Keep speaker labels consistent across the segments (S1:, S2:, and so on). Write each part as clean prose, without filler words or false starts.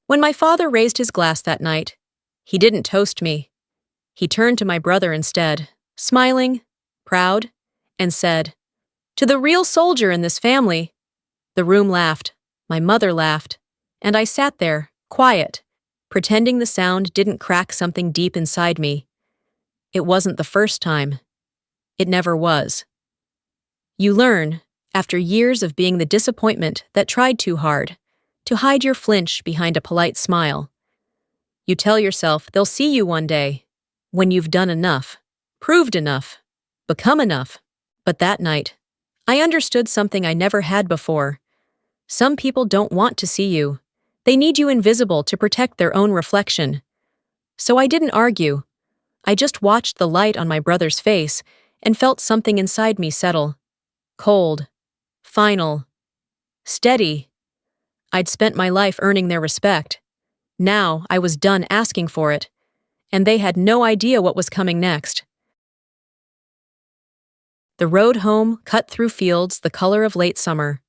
S1: When my father raised his glass that night, he didn't toast me. He turned to my brother instead, smiling, proud, and said, "To the real soldier in this family." The room laughed, my mother laughed, and I sat there, quiet, pretending the sound didn't crack something deep inside me. It wasn't the first time. It never was. You learn, after years of being the disappointment that tried too hard, to hide your flinch behind a polite smile. You tell yourself they'll see you one day, when you've done enough, proved enough, become enough. But that night, I understood something I never had before. Some people don't want to see you. They need you invisible to protect their own reflection. So I didn't argue. I just watched the light on my brother's face and felt something inside me settle. Cold. Final. Steady. I'd spent my life earning their respect. Now I was done asking for it, and they had no idea what was coming next. The road home cut through fields the color of late summer,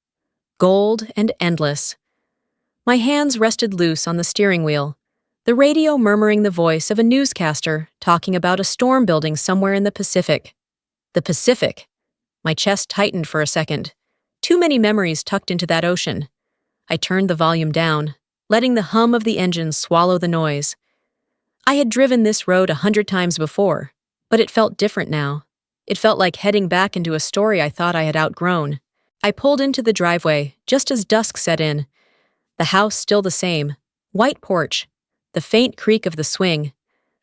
S1: gold and endless. My hands rested loose on the steering wheel, the radio murmuring the voice of a newscaster talking about a storm building somewhere in the Pacific. The Pacific. My chest tightened for a second. Too many memories tucked into that ocean. I turned the volume down, letting the hum of the engine swallow the noise. I had driven this road 100 times before, but it felt different now. It felt like heading back into a story I thought I had outgrown. I pulled into the driveway just as dusk set in. The house still the same. White porch. The faint creak of the swing.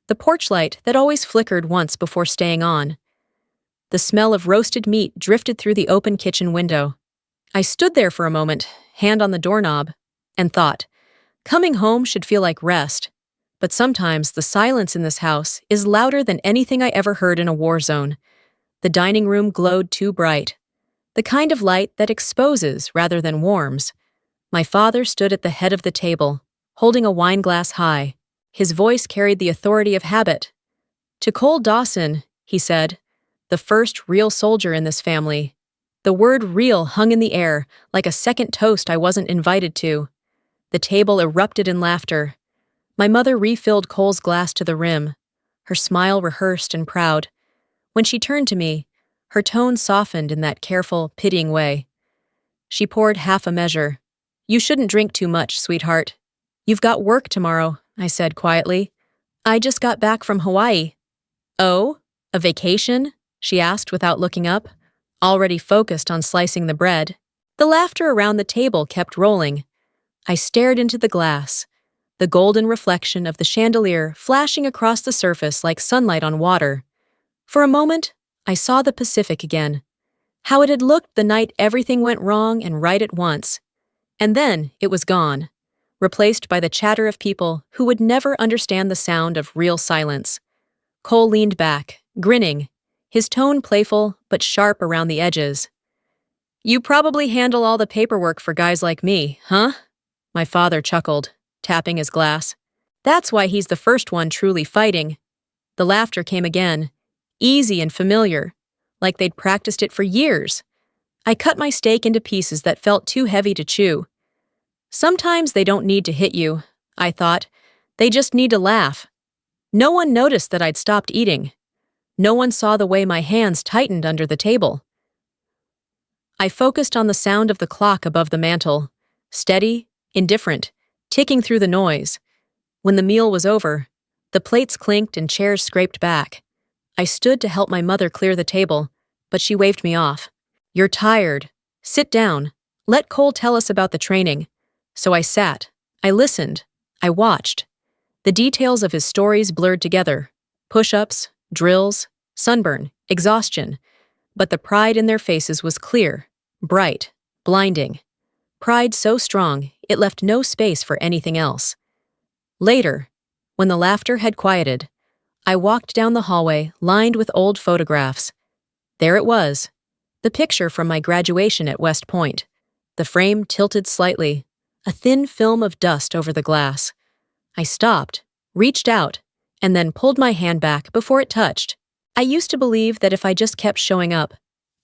S1: The porch light that always flickered once before staying on. The smell of roasted meat drifted through the open kitchen window. I stood there for a moment, hand on the doorknob, and thought, coming home should feel like rest. But sometimes the silence in this house is louder than anything I ever heard in a war zone. The dining room glowed too bright. The kind of light that exposes rather than warms. My father stood at the head of the table, holding a wine glass high. His voice carried the authority of habit. "To Cole Dawson," he said, "the first real soldier in this family." The word real hung in the air, like a second toast I wasn't invited to. The table erupted in laughter. My mother refilled Cole's glass to the rim, her smile rehearsed and proud. When she turned to me, her tone softened in that careful, pitying way. She poured half a measure. "You shouldn't drink too much, sweetheart. You've got work tomorrow," I said quietly. "I just got back from Hawaii." "Oh, a vacation?" she asked without looking up, already focused on slicing the bread. The laughter around the table kept rolling. I stared into the glass, the golden reflection of the chandelier flashing across the surface like sunlight on water. For a moment, I saw the Pacific again, how it had looked the night everything went wrong and right at once. And then it was gone, replaced by the chatter of people who would never understand the sound of real silence. Cole leaned back, grinning, his tone playful but sharp around the edges. "You probably handle all the paperwork for guys like me, huh?" My father chuckled, tapping his glass. "That's why he's the first one truly fighting." The laughter came again, easy and familiar, like they'd practiced it for years. I cut my steak into pieces that felt too heavy to chew. Sometimes they don't need to hit you, I thought. They just need to laugh. No one noticed that I'd stopped eating. No one saw the way my hands tightened under the table. I focused on the sound of the clock above the mantel, steady, indifferent, ticking through the noise. When the meal was over, the plates clinked and chairs scraped back. I stood to help my mother clear the table, but she waved me off. "You're tired. Sit down. Let Cole tell us about the training." So I sat. I listened. I watched. The details of his stories blurred together. Push-ups, drills, sunburn, exhaustion. But the pride in their faces was clear, bright, blinding. Pride so strong, it left no space for anything else. Later, when the laughter had quieted, I walked down the hallway lined with old photographs. There it was, the picture from my graduation at West Point. The frame tilted slightly, a thin film of dust over the glass. I stopped, reached out, and then pulled my hand back before it touched. I used to believe that if I just kept showing up,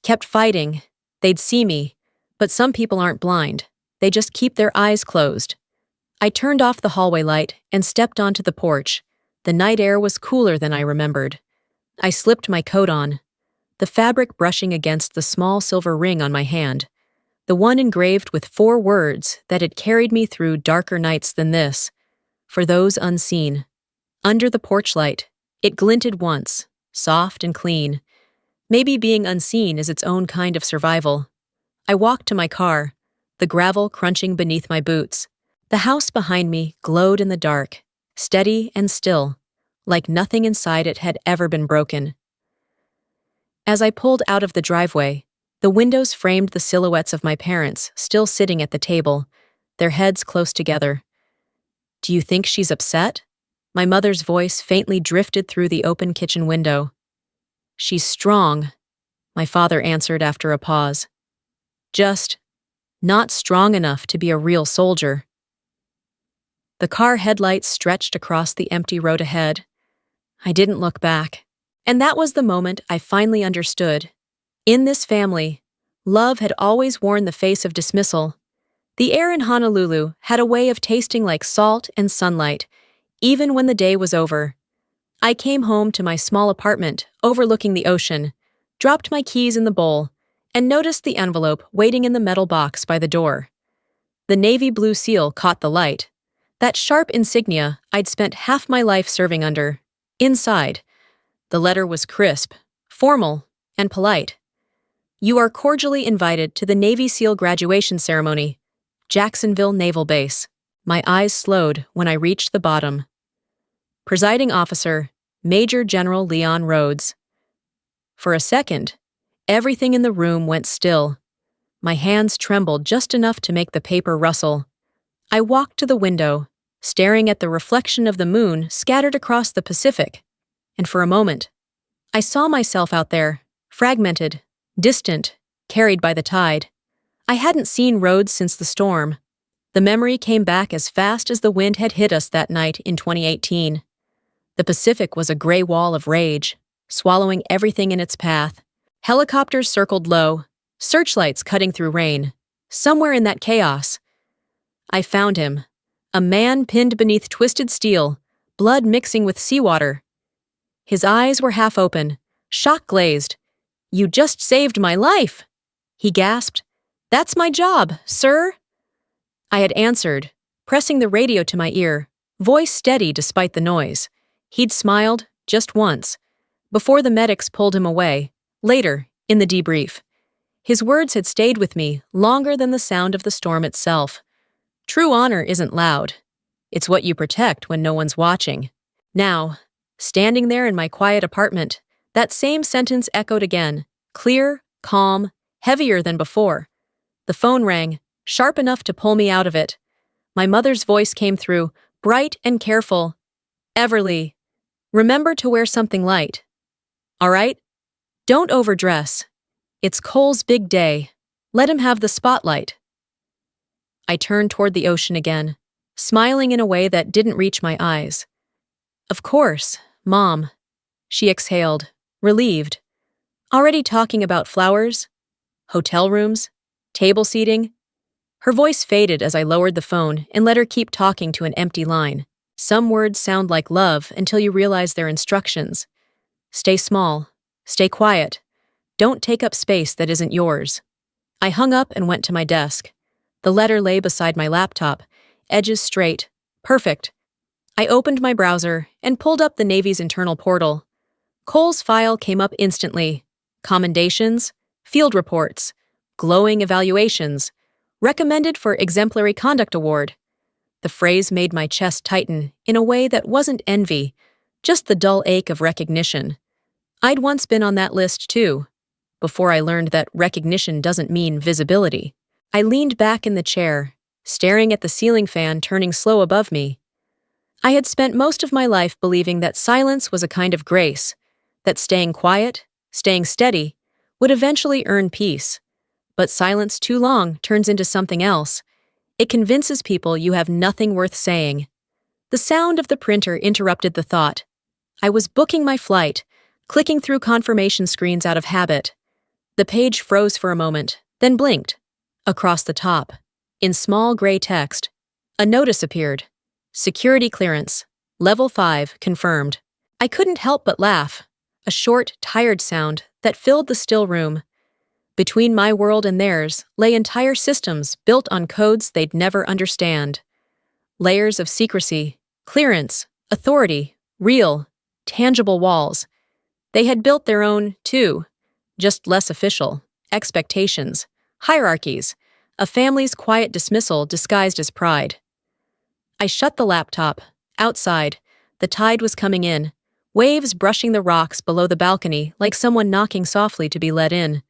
S1: kept fighting, they'd see me. But some people aren't blind. They just keep their eyes closed. I turned off the hallway light and stepped onto the porch. The night air was cooler than I remembered. I slipped my coat on, the fabric brushing against the small silver ring on my hand, the one engraved with 4 words that had carried me through darker nights than this. For those unseen. Under the porch light, it glinted once, soft and clean. Maybe being unseen is its own kind of survival. I walked to my car, the gravel crunching beneath my boots. The house behind me glowed in the dark, steady and still, like nothing inside it had ever been broken. As I pulled out of the driveway, the windows framed the silhouettes of my parents still sitting at the table, their heads close together. "Do you think she's upset?" My mother's voice faintly drifted through the open kitchen window. "She's strong," my father answered after a pause. "Just not strong enough to be a real soldier." The car headlights stretched across the empty road ahead. I didn't look back. And that was the moment I finally understood. In this family, love had always worn the face of dismissal. The air in Honolulu had a way of tasting like salt and sunlight, even when the day was over. I came home to my small apartment overlooking the ocean, dropped my keys in the bowl, and noticed the envelope waiting in the metal box by the door. The navy blue seal caught the light, that sharp insignia I'd spent half my life serving under. Inside, the letter was crisp, formal, and polite. "You are cordially invited to the Navy SEAL graduation ceremony, Jacksonville Naval Base." My eyes slowed when I reached the bottom. Presiding Officer, Major General Leon Rhodes. For a second, everything in the room went still. My hands trembled just enough to make the paper rustle. I walked to the window, staring at the reflection of the moon scattered across the Pacific, and for a moment, I saw myself out there, fragmented, distant, carried by the tide. I hadn't seen Rhodes since the storm. The memory came back as fast as the wind had hit us that night in 2018. The Pacific was a gray wall of rage, swallowing everything in its path. Helicopters circled low, searchlights cutting through rain. Somewhere in that chaos, I found him, a man pinned beneath twisted steel, blood mixing with seawater. His eyes were half open, shock-glazed. "You just saved my life," he gasped. "That's my job, sir." I had answered, pressing the radio to my ear, voice steady despite the noise. He'd smiled, just once, before the medics pulled him away, later, in the debrief. His words had stayed with me longer than the sound of the storm itself. True honor isn't loud. It's what you protect when no one's watching. Now, standing there in my quiet apartment, that same sentence echoed again, clear, calm, heavier than before. The phone rang, sharp enough to pull me out of it. My mother's voice came through, bright and careful. "Everly, remember to wear something light. All right? Don't overdress. It's Cole's big day. Let him have the spotlight." I turned toward the ocean again, smiling in a way that didn't reach my eyes. "Of course, Mom," she exhaled, relieved. "Already talking about flowers? Hotel rooms? Table seating?" Her voice faded as I lowered the phone and let her keep talking to an empty line. Some words sound like love until you realize they're instructions. Stay small. Stay quiet. Don't take up space that isn't yours. I hung up and went to my desk. The letter lay beside my laptop, edges straight, perfect. I opened my browser and pulled up the Navy's internal portal. Cole's file came up instantly. Commendations, field reports, glowing evaluations, recommended for exemplary conduct award. The phrase made my chest tighten in a way that wasn't envy, just the dull ache of recognition. I'd once been on that list too, before I learned that recognition doesn't mean visibility. I leaned back in the chair, staring at the ceiling fan turning slow above me. I had spent most of my life believing that silence was a kind of grace, that staying quiet, staying steady, would eventually earn peace. But silence too long turns into something else. It convinces people you have nothing worth saying. The sound of the printer interrupted the thought. I was booking my flight, clicking through confirmation screens out of habit. The page froze for a moment, then blinked. Across the top, in small gray text, A notice appeared. Security clearance. Level 5, confirmed. I couldn't help but laugh. A short, tired sound that filled the still room. Between my world and theirs lay entire systems built on codes they'd never understand. Layers of secrecy, clearance, authority, real, tangible walls. They had built their own, too, just less official, expectations, hierarchies, a family's quiet dismissal disguised as pride. I shut the laptop. Outside, the tide was coming in, waves brushing the rocks below the balcony like someone knocking softly to be let in.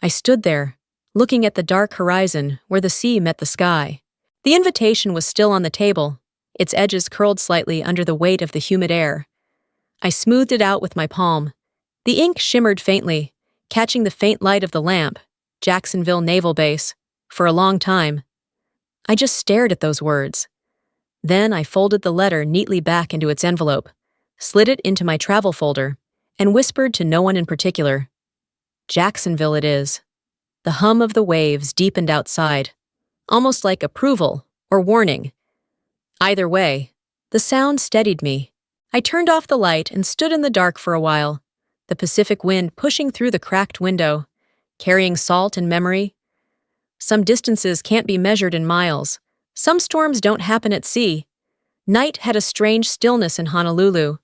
S1: I stood there, looking at the dark horizon where the sea met the sky. The invitation was still on the table, its edges curled slightly under the weight of the humid air. I smoothed it out with my palm. The ink shimmered faintly, catching the faint light of the lamp, Jacksonville Naval Base, for a long time. I just stared at those words. Then I folded the letter neatly back into its envelope, slid it into my travel folder, and whispered to no one in particular. Jacksonville it is. The hum of the waves deepened outside, almost like approval or warning. Either way, the sound steadied me. I turned off the light and stood in the dark for a while, the Pacific wind pushing through the cracked window, carrying salt and memory. Some distances can't be measured in miles. Some storms don't happen at sea. Night had a strange stillness in Honolulu.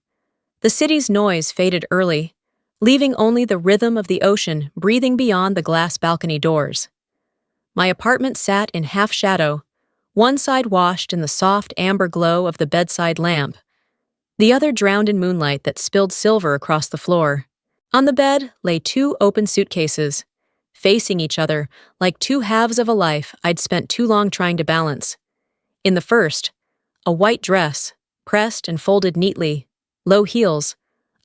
S1: The city's noise faded early, leaving only the rhythm of the ocean breathing beyond the glass balcony doors. My apartment sat in half shadow, one side washed in the soft amber glow of the bedside lamp, the other drowned in moonlight that spilled silver across the floor. On the bed lay two open suitcases, facing each other like two halves of a life I'd spent too long trying to balance. In the first, a white dress, pressed and folded neatly, low heels,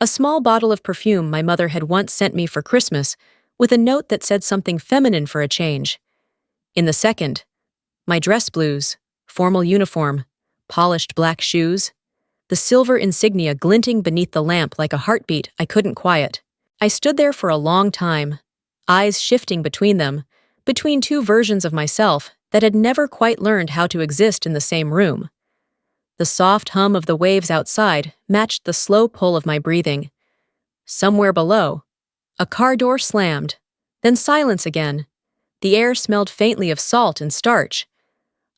S1: a small bottle of perfume my mother had once sent me for Christmas with a note that said something feminine for a change. In the second, my dress blues, formal uniform, polished black shoes, the silver insignia glinting beneath the lamp like a heartbeat I couldn't quiet. I stood there for a long time, eyes shifting between them, between two versions of myself that had never quite learned how to exist in the same room. The soft hum of the waves outside matched the slow pull of my breathing. Somewhere below, a car door slammed, then silence again. The air smelled faintly of salt and starch.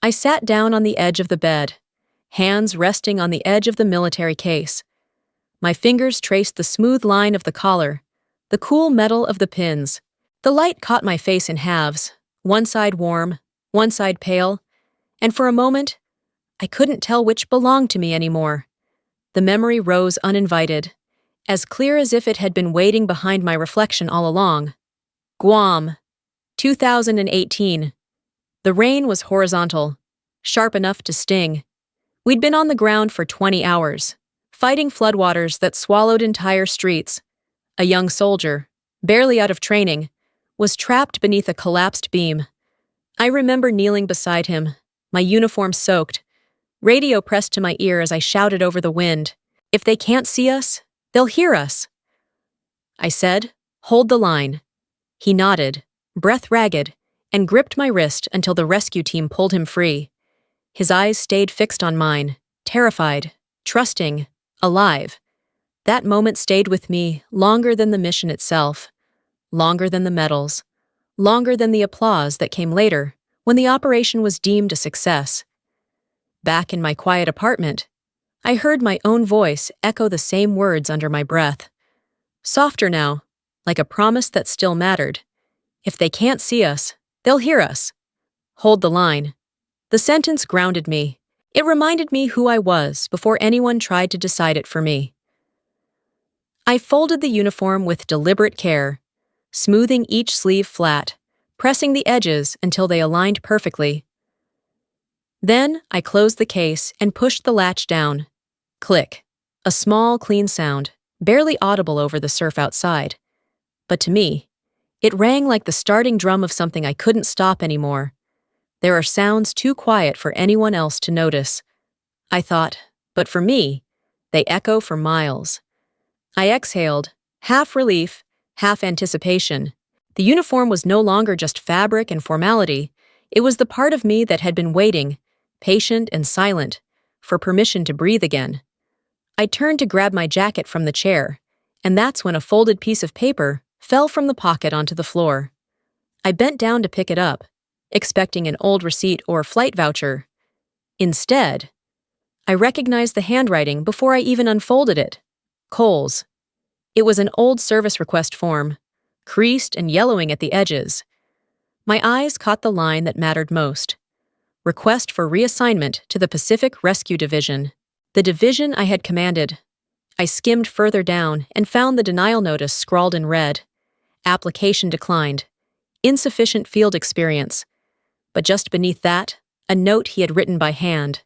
S1: I sat down on the edge of the bed, hands resting on the edge of the military case. My fingers traced the smooth line of the collar, the cool metal of the pins. The light caught my face in halves, one side warm, one side pale, and for a moment, I couldn't tell which belonged to me anymore. The memory rose uninvited, as clear as if it had been waiting behind my reflection all along. Guam, 2018. The rain was horizontal, sharp enough to sting. We'd been on the ground for 20 hours, fighting floodwaters that swallowed entire streets. A young soldier, barely out of training, was trapped beneath a collapsed beam. I remember kneeling beside him, my uniform soaked, radio pressed to my ear as I shouted over the wind, "If they can't see us, they'll hear us." I said, "Hold the line." He nodded, breath ragged, and gripped my wrist until the rescue team pulled him free. His eyes stayed fixed on mine, terrified, trusting, alive. That moment stayed with me longer than the mission itself, longer than the medals, longer than the applause that came later when the operation was deemed a success. Back in my quiet apartment, I heard my own voice echo the same words under my breath. Softer now, like a promise that still mattered. If they can't see us, they'll hear us. Hold the line. The sentence grounded me. It reminded me who I was before anyone tried to decide it for me. I folded the uniform with deliberate care, smoothing each sleeve flat, pressing the edges until they aligned perfectly. Then I closed the case and pushed the latch down. Click. A small, clean sound, barely audible over the surf outside. But to me, it rang like the starting drum of something I couldn't stop anymore. There are sounds too quiet for anyone else to notice. I thought, but for me, they echo for miles. I exhaled, half relief, half anticipation. The uniform was no longer just fabric and formality. It was the part of me that had been waiting, patient and silent, for permission to breathe again. I turned to grab my jacket from the chair, and that's when a folded piece of paper fell from the pocket onto the floor. I bent down to pick it up, expecting an old receipt or flight voucher. Instead, I recognized the handwriting before I even unfolded it. Cole's. It was an old service request form, creased and yellowing at the edges. My eyes caught the line that mattered most. Request for reassignment to the Pacific Rescue Division, the division I had commanded. I skimmed further down and found the denial notice scrawled in red. Application declined. Insufficient field experience. But just beneath that, a note he had written by hand.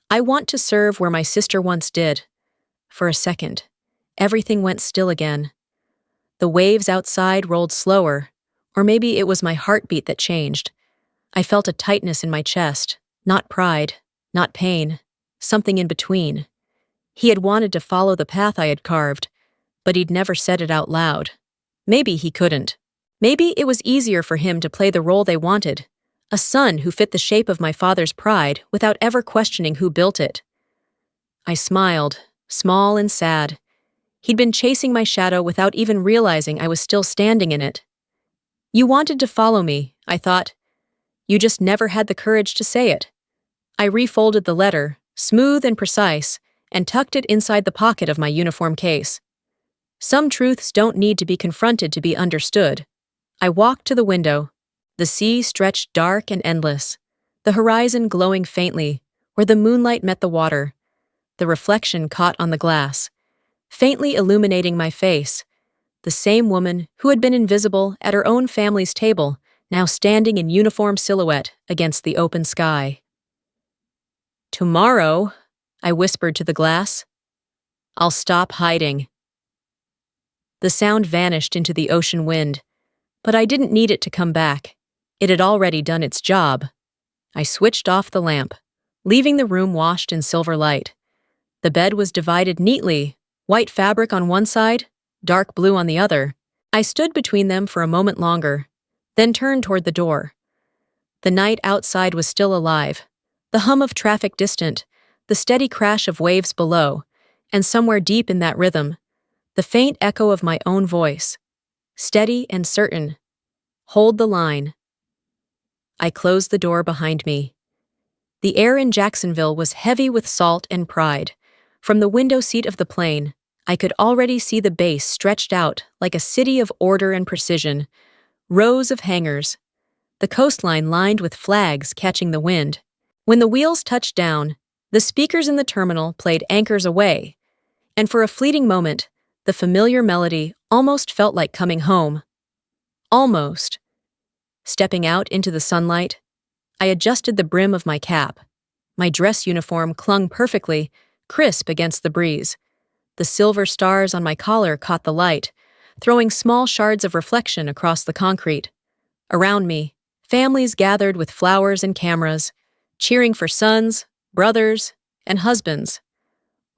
S1: I want to serve where my sister once did. For a second, everything went still again. The waves outside rolled slower, or maybe it was my heartbeat that changed. I felt a tightness in my chest, not pride, not pain, something in between. He had wanted to follow the path I had carved, but he'd never said it out loud. Maybe he couldn't. Maybe it was easier for him to play the role they wanted, a son who fit the shape of my father's pride without ever questioning who built it. I smiled, small and sad. He'd been chasing my shadow without even realizing I was still standing in it. You wanted to follow me, I thought. You just never had the courage to say it. I refolded the letter, smooth and precise, and tucked it inside the pocket of my uniform case. Some truths don't need to be confronted to be understood. I walked to the window. The sea stretched dark and endless, the horizon glowing faintly, where the moonlight met the water. The reflection caught on the glass, faintly illuminating my face. The same woman who had been invisible at her own family's table, now standing in uniform silhouette against the open sky. Tomorrow, I whispered to the glass, I'll stop hiding. The sound vanished into the ocean wind, but I didn't need it to come back. It had already done its job. I switched off the lamp, leaving the room washed in silver light. The bed was divided neatly, white fabric on one side, dark blue on the other. I stood between them for a moment longer, then turned toward the door. The night outside was still alive, the hum of traffic distant, the steady crash of waves below, and somewhere deep in that rhythm, the faint echo of my own voice, steady and certain. Hold the line. I closed the door behind me. The air in Jacksonville was heavy with salt and pride. From the window seat of the plane, I could already see the base stretched out like a city of order and precision, rows of hangars, the coastline lined with flags catching the wind. When the wheels touched down, the speakers in the terminal played Anchors Away, and for a fleeting moment, the familiar melody almost felt like coming home. Almost. Stepping out into the sunlight, I adjusted the brim of my cap. My dress uniform clung perfectly, crisp against the breeze. The silver stars on my collar caught the light, throwing small shards of reflection across the concrete. Around me, families gathered with flowers and cameras, cheering for sons, brothers, and husbands.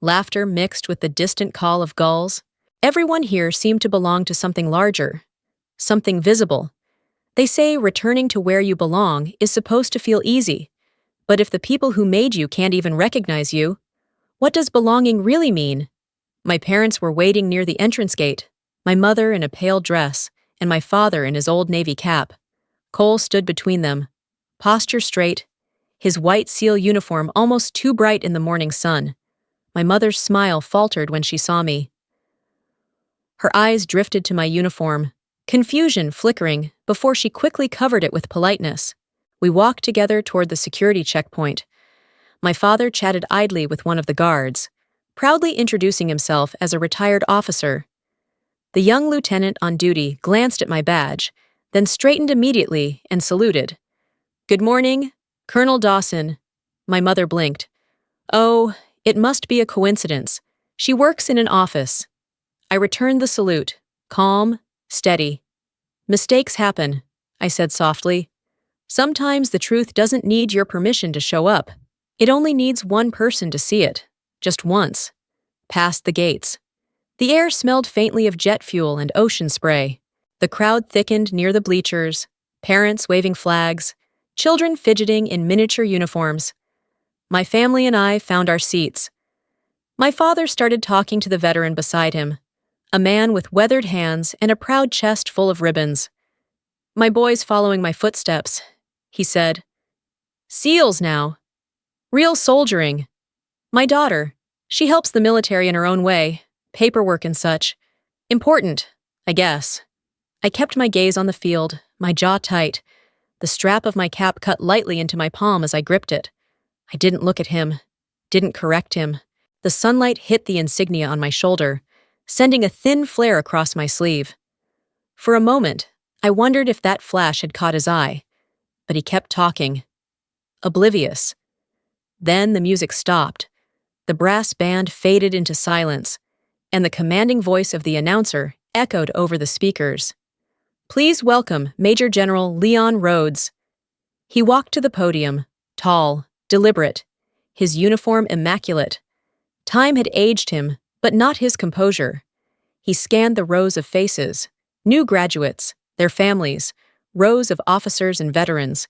S1: Laughter mixed with the distant call of gulls. Everyone here seemed to belong to something larger, something visible. They say returning to where you belong is supposed to feel easy, but if the people who made you can't even recognize you, what does belonging really mean? My parents were waiting near the entrance gate, my mother in a pale dress, and my father in his old Navy cap. Cole stood between them, posture straight, his white seal uniform almost too bright in the morning sun. My mother's smile faltered when she saw me. Her eyes drifted to my uniform, confusion flickering before she quickly covered it with politeness. We walked together toward the security checkpoint. My father chatted idly with one of the guards, proudly introducing himself as a retired officer. The young lieutenant on duty glanced at my badge, then straightened immediately and saluted. "Good morning, Colonel Dawson." My mother blinked. "Oh, it must be a coincidence. She works in an office." I returned the salute, calm, steady. "Mistakes happen," I said softly. "Sometimes the truth doesn't need your permission to show up. It only needs one person to see it, just once." Past the gates. The air smelled faintly of jet fuel and ocean spray. The crowd thickened near the bleachers, parents waving flags, children fidgeting in miniature uniforms. My family and I found our seats. My father started talking to the veteran beside him, a man with weathered hands and a proud chest full of ribbons. My boy's following my footsteps, he said. SEALs now. Real soldiering. My daughter. She helps the military in her own way, paperwork and such. Important, I guess. I kept my gaze on the field, my jaw tight, the strap of my cap cut lightly into my palm as I gripped it. I didn't look at him, didn't correct him. The sunlight hit the insignia on my shoulder, sending a thin flare across my sleeve. For a moment, I wondered if that flash had caught his eye, but he kept talking. Oblivious. Then the music stopped. The brass band faded into silence, and the commanding voice of the announcer echoed over the speakers. Please welcome Major General Leon Rhodes. He walked to the podium, tall, deliberate, his uniform immaculate. Time had aged him, but not his composure. He scanned the rows of faces, new graduates, their families, rows of officers and veterans,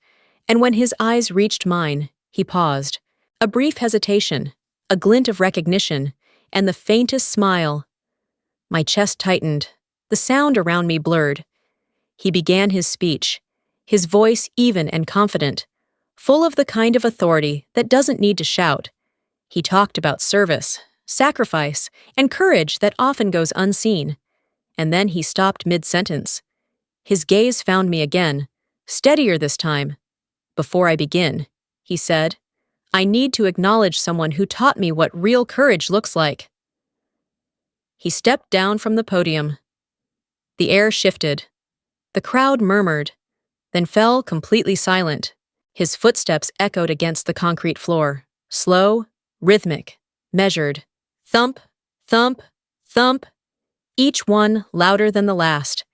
S1: and when his eyes reached mine, he paused. A brief hesitation, a glint of recognition, and the faintest smile. My chest tightened, the sound around me blurred. He began his speech, his voice even and confident, full of the kind of authority that doesn't need to shout. He talked about service, sacrifice, and courage that often goes unseen. And then he stopped mid-sentence. His gaze found me again, steadier this time. Before I begin, he said, I need to acknowledge someone who taught me what real courage looks like. He stepped down from the podium. The air shifted. The crowd murmured, then fell completely silent. His footsteps echoed against the concrete floor, slow, rhythmic, measured. Thump, thump, thump, each one louder than the last.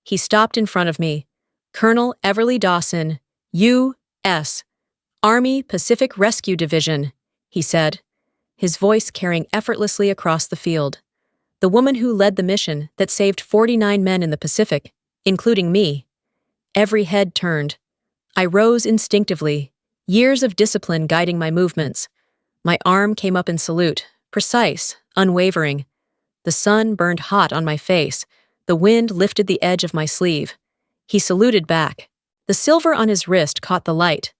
S1: He stopped in front of me. Colonel Everly Dawson, U.S. Army Pacific Rescue Division, he said, his voice carrying effortlessly across the field. The woman who led the mission that saved 49 men in the Pacific, including me. Every head turned. I rose instinctively, years of discipline guiding my movements. My arm came up in salute, precise, unwavering. The sun burned hot on my face. The wind lifted the edge of my sleeve. He saluted back. The silver on his wrist caught the light.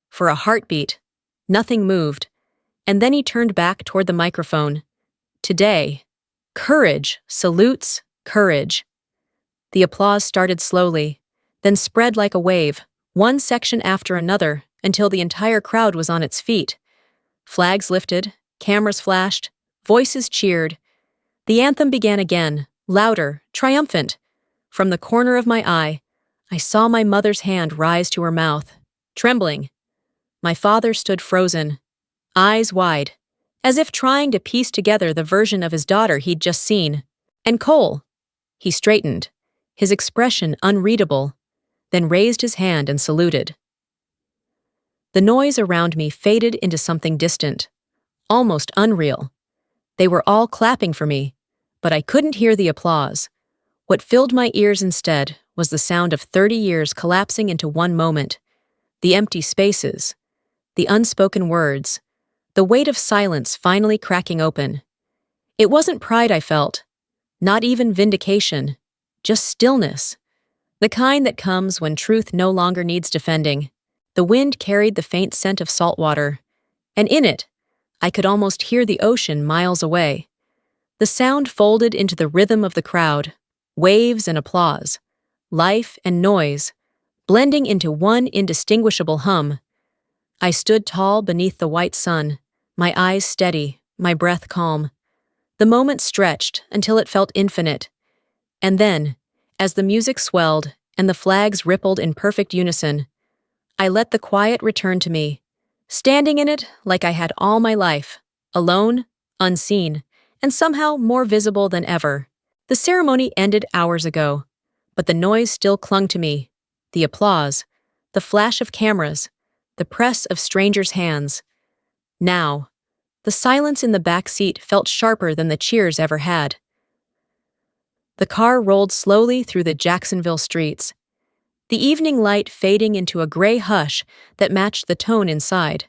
S1: For a heartbeat, nothing moved. And then he turned back toward the microphone. Today, courage salutes courage. The applause started slowly, then spread like a wave, one section after another, until the entire crowd was on its feet. Flags lifted, cameras flashed, voices cheered. The anthem began again, louder, triumphant. From the corner of my eye, I saw my mother's hand rise to her mouth, trembling. My father stood frozen, eyes wide, as if trying to piece together the version of his daughter he'd just seen. And Cole. He straightened, his expression unreadable, then raised his hand and saluted. The noise around me faded into something distant, almost unreal. They were all clapping for me, but I couldn't hear the applause. What filled my ears instead was the sound of 30 years collapsing into one moment. The empty spaces, the unspoken words, the weight of silence finally cracking open. It wasn't pride I felt, not even vindication, just stillness, the kind that comes when truth no longer needs defending. The wind carried the faint scent of salt water, and in it, I could almost hear the ocean miles away. The sound folded into the rhythm of the crowd, waves and applause, life and noise, blending into one indistinguishable hum. I stood tall beneath the white sun, my eyes steady, my breath calm. The moment stretched until it felt infinite. And then, as the music swelled and the flags rippled in perfect unison, I let the quiet return to me, standing in it like I had all my life, alone, unseen, and somehow more visible than ever. The ceremony ended hours ago, but the noise still clung to me, the applause, the flash of cameras, the press of strangers' hands. Now, the silence in the back seat felt sharper than the cheers ever had. The car rolled slowly through the Jacksonville streets, the evening light fading into a gray hush that matched the tone inside.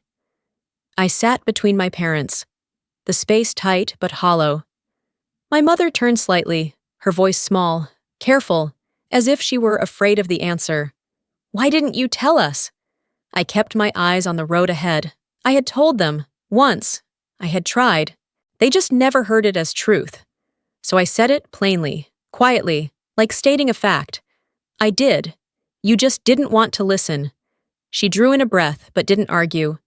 S1: I sat between my parents, the space tight but hollow. My mother turned slightly, her voice small, careful, as if she were afraid of the answer. "Why didn't you tell us?" I kept my eyes on the road ahead. I had told them, once. I had tried. They just never heard it as truth. So I said it plainly, quietly, like stating a fact. "I did. You just didn't want to listen." She drew in a breath, but didn't argue.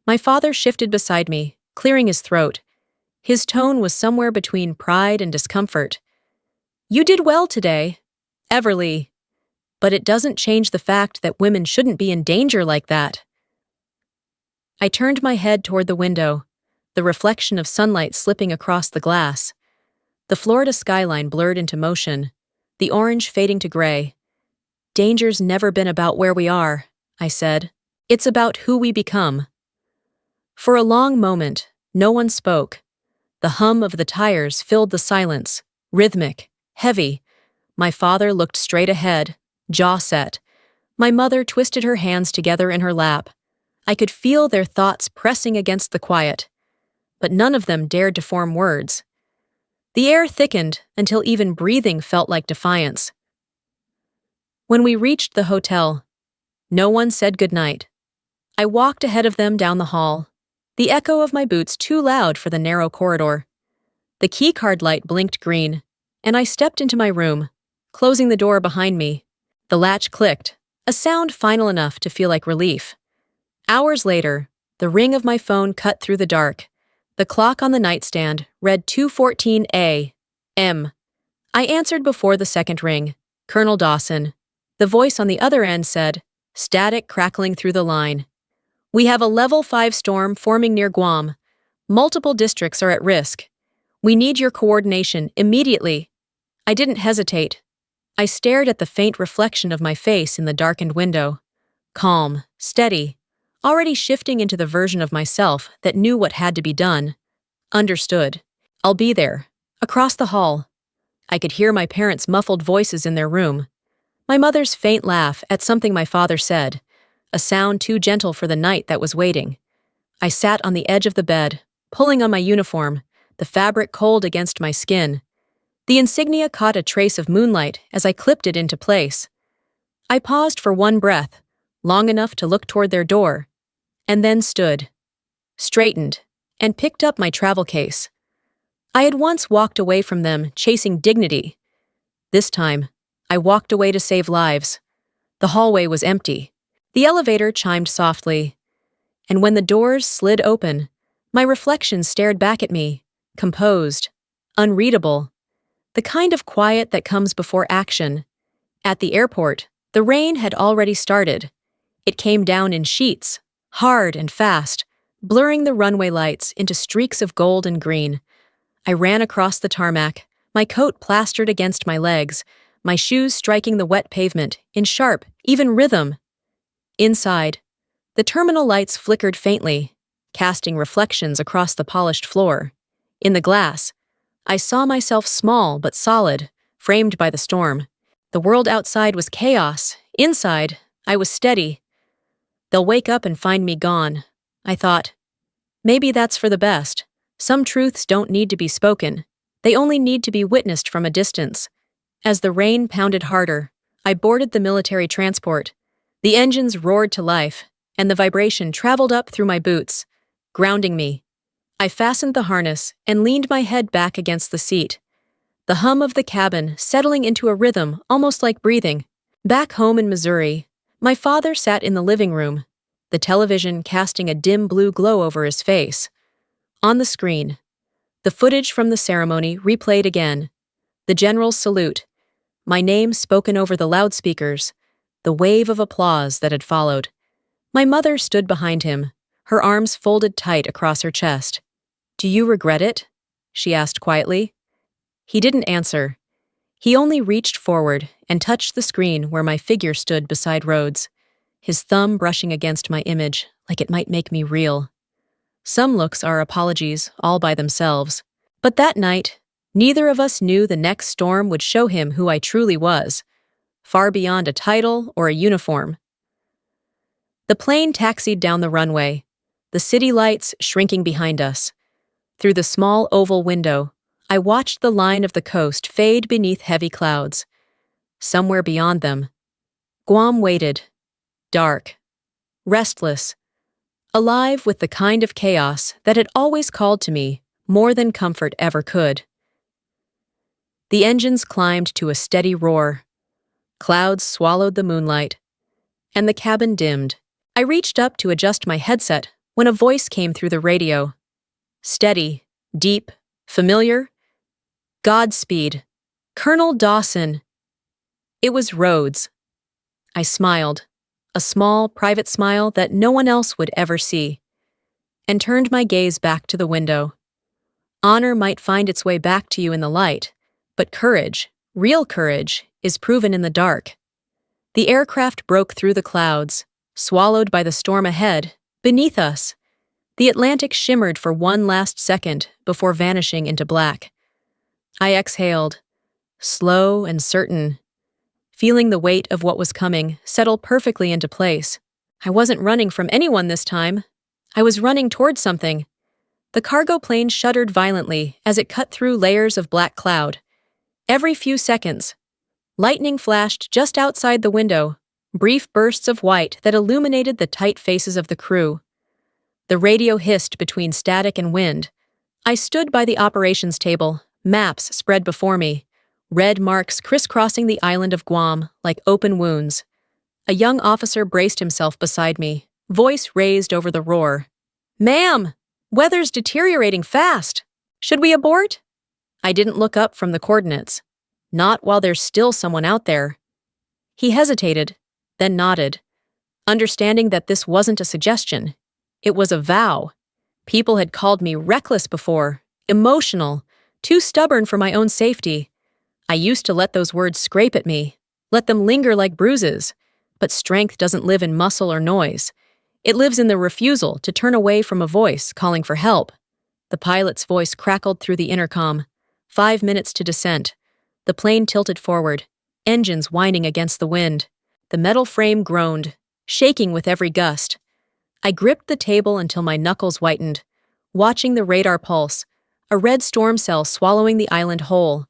S1: My father shifted beside me, clearing his throat. His tone was somewhere between pride and discomfort. "You did well today, Everly. But it doesn't change the fact that women shouldn't be in danger like that." I turned my head toward the window, the reflection of sunlight slipping across the glass. The Florida skyline blurred into motion, the orange fading to gray. "Danger's never been about where we are," I said. "It's about who we become." For a long moment, no one spoke. The hum of the tires filled the silence, rhythmic, heavy. My father looked straight ahead, jaw set. My mother twisted her hands together in her lap. I could feel their thoughts pressing against the quiet, but none of them dared to form words. The air thickened until even breathing felt like defiance. When we reached the hotel, no one said goodnight. I walked ahead of them down the hall, the echo of my boots too loud for the narrow corridor. The keycard light blinked green, and I stepped into my room, closing the door behind me. The latch clicked, a sound final enough to feel like relief. Hours later, the ring of my phone cut through the dark. The clock on the nightstand read 2:14 a.m. I answered before the second ring, Colonel Dawson. The voice on the other end said, static crackling through the line. "We have a level 5 storm forming near Guam. Multiple districts are at risk. We need your coordination immediately." I didn't hesitate. I stared at the faint reflection of my face in the darkened window. Calm, steady, already shifting into the version of myself that knew what had to be done. Understood. "I'll be there." Across the hall, I could hear my parents' muffled voices in their room. My mother's faint laugh at something my father said, a sound too gentle for the night that was waiting. I sat on the edge of the bed, pulling on my uniform, the fabric cold against my skin. The insignia caught a trace of moonlight as I clipped it into place. I paused for one breath, long enough to look toward their door, and then stood, straightened, and picked up my travel case. I had once walked away from them chasing dignity. This time, I walked away to save lives. The hallway was empty. The elevator chimed softly, and when the doors slid open, my reflection stared back at me, composed, unreadable, the kind of quiet that comes before action. At the airport, the rain had already started. It came down in sheets, hard and fast, blurring the runway lights into streaks of gold and green. I ran across the tarmac, my coat plastered against my legs, my shoes striking the wet pavement in sharp, even rhythm. Inside, the terminal lights flickered faintly, casting reflections across the polished floor. In the glass, I saw myself small but solid, framed by the storm. The world outside was chaos. Inside, I was steady. "They'll wake up and find me gone," I thought. Maybe that's for the best. Some truths don't need to be spoken. They only need to be witnessed from a distance. As the rain pounded harder, I boarded the military transport. The engines roared to life, and the vibration traveled up through my boots, grounding me. I fastened the harness and leaned my head back against the seat. The hum of the cabin settling into a rhythm almost like breathing. Back home in Missouri, my father sat in the living room, the television casting a dim blue glow over his face. On the screen, the footage from the ceremony replayed again. The general's salute, my name spoken over the loudspeakers, the wave of applause that had followed. My mother stood behind him, her arms folded tight across her chest. "Do you regret it?" she asked quietly. He didn't answer. He only reached forward and touched the screen where my figure stood beside Rhodes, his thumb brushing against my image like it might make me real. Some looks are apologies all by themselves. But that night, neither of us knew the next storm would show him who I truly was, far beyond a title or a uniform. The plane taxied down the runway, the city lights shrinking behind us. Through the small oval window, I watched the line of the coast fade beneath heavy clouds. Somewhere beyond them, Guam waited, dark, restless, alive with the kind of chaos that had always called to me more than comfort ever could. The engines climbed to a steady roar. Clouds swallowed the moonlight, and the cabin dimmed. I reached up to adjust my headset when a voice came through the radio. Steady, deep, familiar. Godspeed. Colonel Dawson. It was Rhodes. I smiled, a small, private smile that no one else would ever see, and turned my gaze back to the window. Honor might find its way back to you in the light, but courage, real courage, is proven in the dark. The aircraft broke through the clouds, swallowed by the storm ahead, beneath us. The Atlantic shimmered for one last second before vanishing into black. I exhaled, slow and certain, feeling the weight of what was coming settle perfectly into place. I wasn't running from anyone this time. I was running toward something. The cargo plane shuddered violently as it cut through layers of black cloud. Every few seconds, lightning flashed just outside the window, brief bursts of white that illuminated the tight faces of the crew. The radio hissed between static and wind. I stood by the operations table, maps spread before me, red marks crisscrossing the island of Guam like open wounds. A young officer braced himself beside me, voice raised over the roar. "Ma'am, weather's deteriorating fast. Should we abort?" I didn't look up from the coordinates. Not while there's still someone out there. He hesitated, then nodded, understanding that this wasn't a suggestion. It was a vow. People had called me reckless before, emotional, too stubborn for my own safety. I used to let those words scrape at me, let them linger like bruises. But strength doesn't live in muscle or noise. It lives in the refusal to turn away from a voice calling for help. The pilot's voice crackled through the intercom. 5 minutes to descent. The plane tilted forward, engines whining against the wind. The metal frame groaned, shaking with every gust. I gripped the table until my knuckles whitened, watching the radar pulse, a red storm cell swallowing the island whole.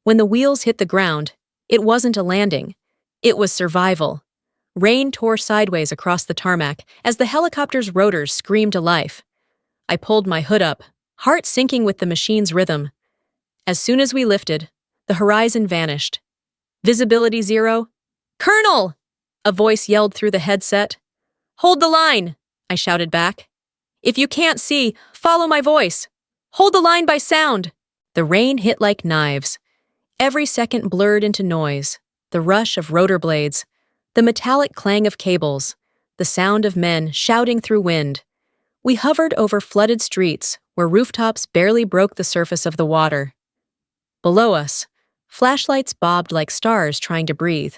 S1: When the wheels hit the ground, it wasn't a landing. It was survival. Rain tore sideways across the tarmac as the helicopter's rotors screamed to life. I pulled my hood up, heart sinking with the machine's rhythm. As soon as we lifted, the horizon vanished. Visibility 0. "Colonel!" a voice yelled through the headset. "Hold the line!" I shouted back. "If you can't see, follow my voice. Hold the line by sound." The rain hit like knives. Every second blurred into noise, the rush of rotor blades, the metallic clang of cables, the sound of men shouting through wind. We hovered over flooded streets where rooftops barely broke the surface of the water. Below us, flashlights bobbed like stars trying to breathe.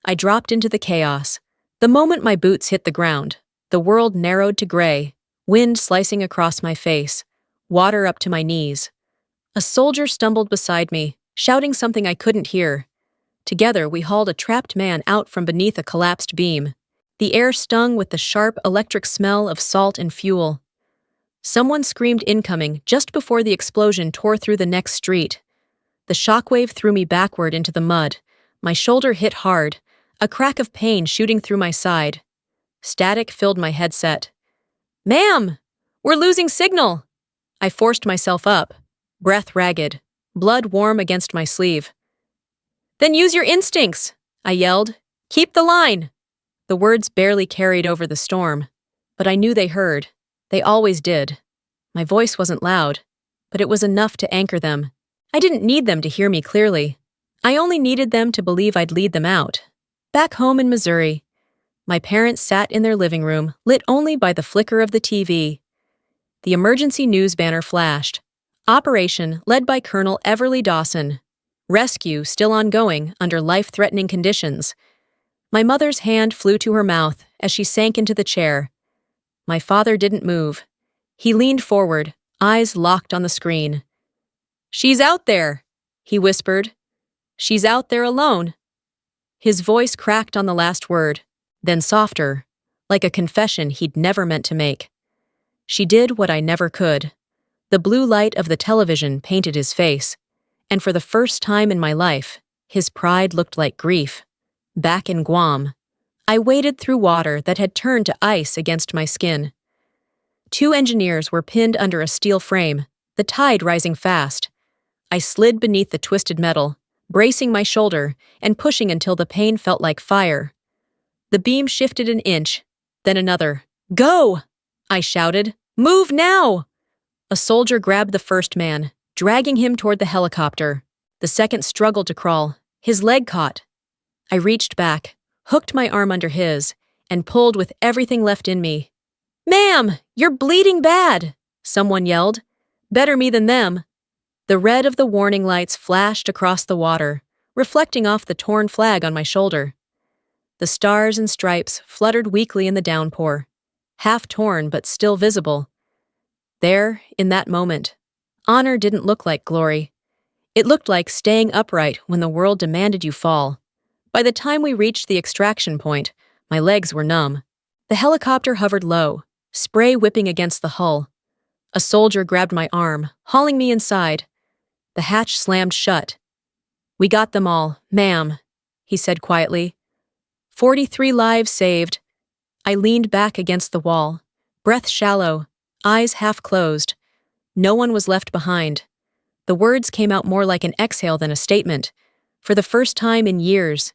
S1: I dropped into the chaos. The moment my boots hit the ground, the world narrowed to gray, wind slicing across my face, water up to my knees. A soldier stumbled beside me, shouting something I couldn't hear. Together, we hauled a trapped man out from beneath a collapsed beam. The air stung with the sharp electric smell of salt and fuel. Someone screamed incoming just before the explosion tore through the next street. The shockwave threw me backward into the mud. My shoulder hit hard, a crack of pain shooting through my side. Static filled my headset. "Ma'am, we're losing signal!" I forced myself up, breath ragged, blood warm against my sleeve. "Then use your instincts," I yelled. "Keep the line." The words barely carried over the storm, but I knew they heard. They always did. My voice wasn't loud, but it was enough to anchor them. I didn't need them to hear me clearly. I only needed them to believe I'd lead them out. Back home in Missouri, my parents sat in their living room, lit only by the flicker of the TV. The emergency news banner flashed. Operation led by Colonel Everly Dawson. Rescue still ongoing under life-threatening conditions. My mother's hand flew to her mouth as she sank into the chair. My father didn't move. He leaned forward, eyes locked on the screen. "She's out there," he whispered. "She's out there alone." His voice cracked on the last word, then softer, like a confession he'd never meant to make. She did what I never could. The blue light of the television painted his face, and for the first time in my life, his pride looked like grief. Back in Guam, I waded through water that had turned to ice against my skin. Two engineers were pinned under a steel frame, the tide rising fast. I slid beneath the twisted metal, bracing my shoulder and pushing until the pain felt like fire. The beam shifted an inch, then another. "Go!" I shouted. "Move now!" A soldier grabbed the first man, dragging him toward the helicopter. The second struggled to crawl. His leg caught. I reached back, hooked my arm under his, and pulled with everything left in me. "Ma'am, you're bleeding bad!" someone yelled. Better me than them. The red of the warning lights flashed across the water, reflecting off the torn flag on my shoulder. The stars and stripes fluttered weakly in the downpour, half torn but still visible. There, in that moment, honor didn't look like glory. It looked like staying upright when the world demanded you fall. By the time we reached the extraction point, my legs were numb. The helicopter hovered low, spray whipping against the hull. A soldier grabbed my arm, hauling me inside. The hatch slammed shut. "We got them all, ma'am," he said quietly. 43 lives saved. I leaned back against the wall, breath shallow, eyes half closed. No one was left behind. The words came out more like an exhale than a statement. For the first time in years,